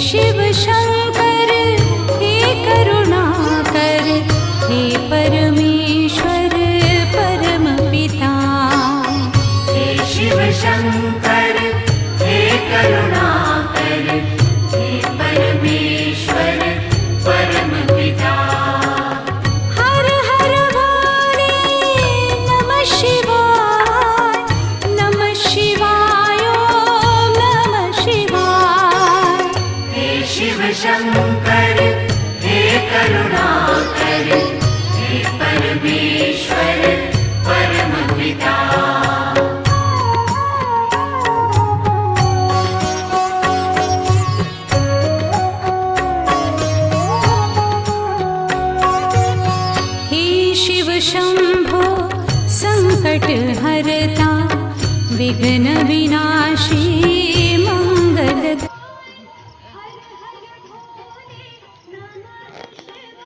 शिव शंकर हे करुणाकर, हे परमेश्वर परम पिता। हे शिव शंकर हे करुणाकर, हे परमेश्वर परम पिता। हर हर वाणी नमः शिवाय, नमः शिवाय ओम नमः शिवाय। हे शिव शंकर हे करुणाकर, हे परमेश्वर परम पिता। हे शिव शंभो संकट हरता, विघ्न विनाशी